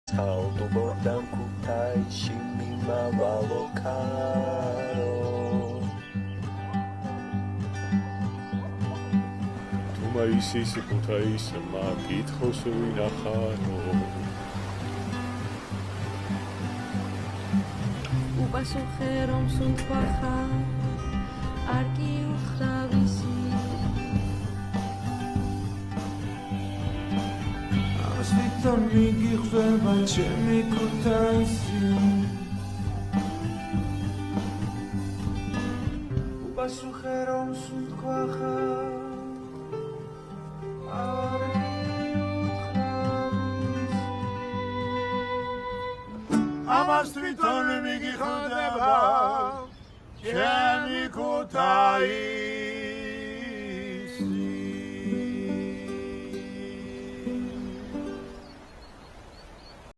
Saldo bordam kutai shimima valokaro Tuma isisi kutai sama kitkhos vinacharo Upasukhe რომ სუნთქვა არ გიუხრავისი Ამასვითონ მიგიხვდება ჩემი ქუთაისი Upasukhe რომ სუნთქვა არ Amas tviton migi khodeba chemi kutai